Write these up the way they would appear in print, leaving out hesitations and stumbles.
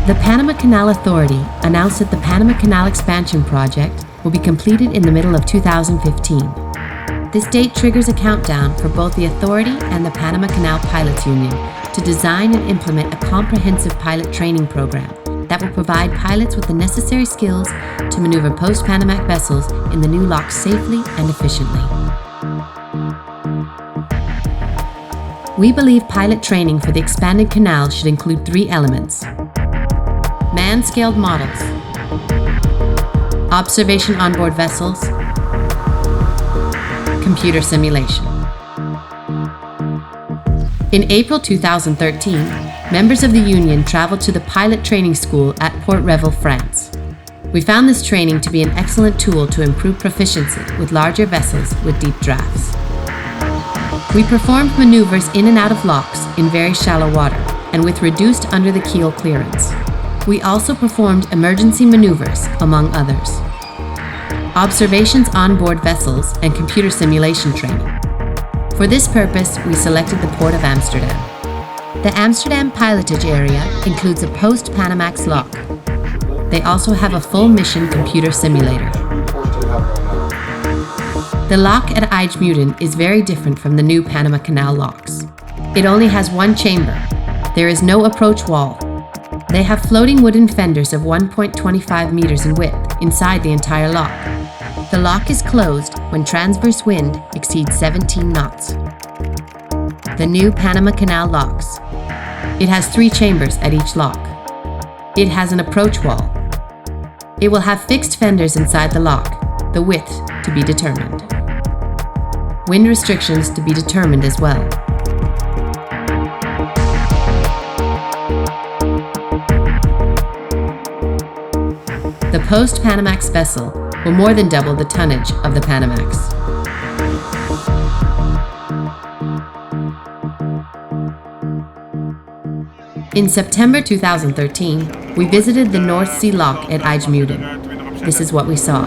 The Panama Canal Authority announced that the Panama Canal expansion project will be completed in the middle of 2015. This date triggers a countdown for both the authority and the Panama Canal Pilots Union to design and implement a comprehensive pilot training program that will provide pilots with the necessary skills to maneuver post-Panamax vessels in the new locks safely and efficiently. We believe pilot training for the expanded canal should include 3 elements: man-scaled models, observation onboard vessels, computer simulation. In April 2013, members of the union traveled to the pilot training school at Port Revel, France. We found this training to be an excellent tool to improve proficiency with larger vessels with deep drafts. We performed maneuvers in and out of locks in very shallow water and with reduced under the keel clearance. We also performed emergency maneuvers, among others. Observations on board vessels and computer simulation training. For this purpose, we selected the Port of Amsterdam. The Amsterdam Pilotage area includes a post-Panamax lock. They also have a full mission computer simulator. The lock at Ijmuiden is very different from the new Panama Canal locks. It only has one chamber. There is no approach wall. They have floating wooden fenders of 1.25 meters in width inside the entire lock. The lock is closed when transverse wind exceeds 17 knots. The new Panama Canal locks. It has 3 chambers at each lock. It has an approach wall. It will have fixed fenders inside the lock, the width to be determined. Wind restrictions to be determined as well. The post-Panamax vessel will more than double the tonnage of the Panamax. In September 2013, we visited the North Sea Lock at Ijmuiden. This is what we saw.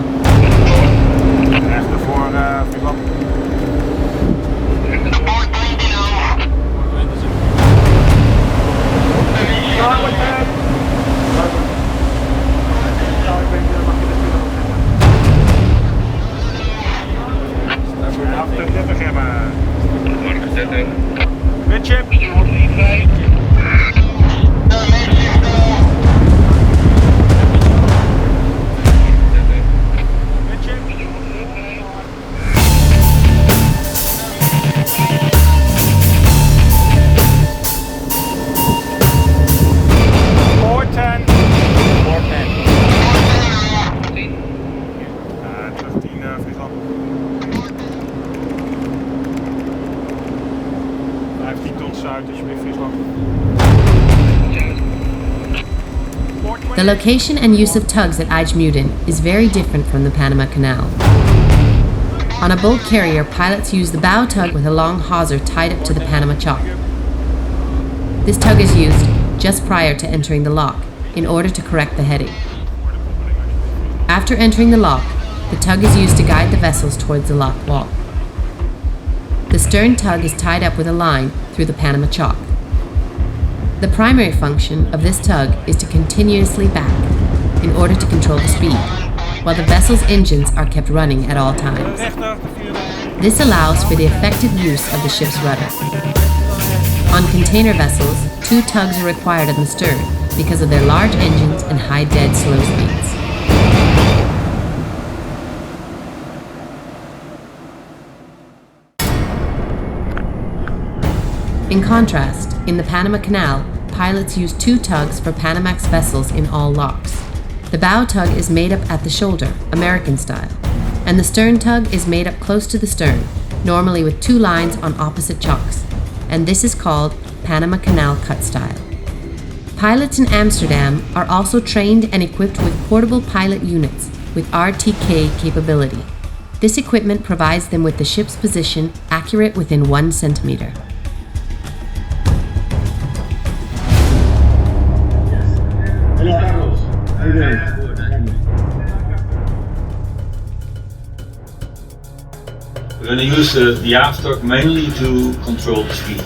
The location and use of tugs at Ijmuiden is very different from the Panama Canal. On a bulk carrier, pilots use the bow tug with a long hawser tied up to the Panama chock. This tug is used just prior to entering the lock in order to correct the heading. After entering the lock, the tug is used to guide the vessels towards the lock wall. The stern tug is tied up with a line through the Panama chock. The primary function of this tug is to continuously back in order to control the speed, while the vessel's engines are kept running at all times. This allows for the effective use of the ship's rudder. On container vessels, 2 tugs are required on the stern because of their large engines and high dead slow speeds. In contrast, in the Panama Canal, pilots use 2 tugs for Panamax vessels in all locks. The bow tug is made up at the shoulder, American style, and the stern tug is made up close to the stern, normally with 2 lines on opposite chocks, and this is called Panama Canal cut style. Pilots in Amsterdam are also trained and equipped with portable pilot units with RTK capability. This equipment provides them with the ship's position accurate within 1 centimeter. We're going to use the aft tug mainly to control the speed.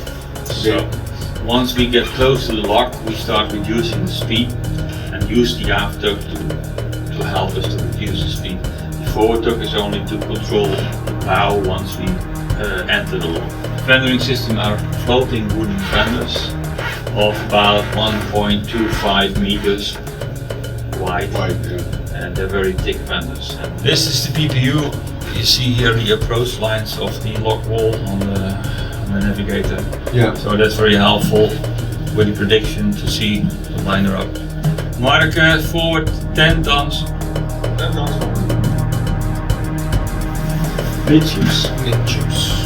Once we get close to the lock, we start reducing the speed and use the aft tug to help us to reduce the speed. The forward tug is only to control the bow once we enter the lock. Fendering system are floating wooden fenders of about 1.25 meters wide, and they're very thick fenders. And this is the PPU. You see here the approach lines of the lock wall on the navigator. Yeah. So that's very helpful with the prediction to see the liner up. Marc, forward 10 tons. 10 tons. Netjes. Netjes.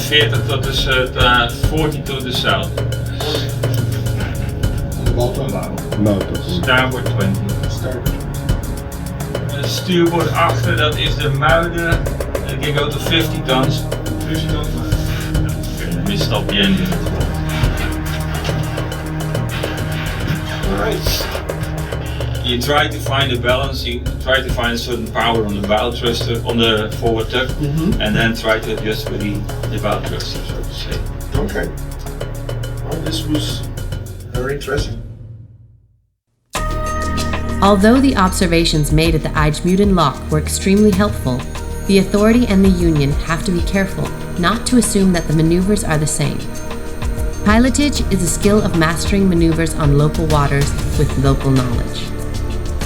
40 tot de 40 to the south. On the bottom. Starboard 20. Stuurboord achter, dat is de Muiden. It can go to 50 tons. 50 tons. Okay, let me stop the engine. Alright. You try to find a balance, you try to find a certain power on the bow thruster, on the forward tug, and then try to adjust with the bow thruster, so to say. Okay. Well, this was very interesting. Although the observations made at the Ijmuiden lock were extremely helpful, the authority and the union have to be careful not to assume that the maneuvers are the same. Pilotage is a skill of mastering maneuvers on local waters with local knowledge.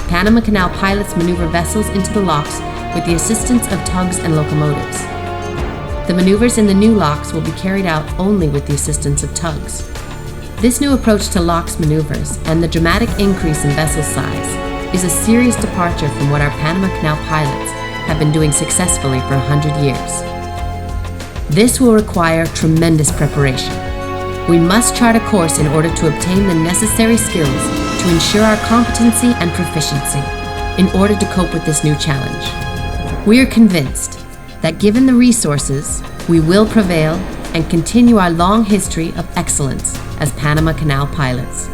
Panama Canal pilots maneuver vessels into the locks with the assistance of tugs and locomotives. The maneuvers in the new locks will be carried out only with the assistance of tugs. This new approach to locks maneuvers and the dramatic increase in vessel size is a serious departure from what our Panama Canal pilots have been doing successfully for 100 years. This will require tremendous preparation. We must chart a course in order to obtain the necessary skills to ensure our competency and proficiency in order to cope with this new challenge. We are convinced that given the resources, we will prevail and continue our long history of excellence as Panama Canal pilots.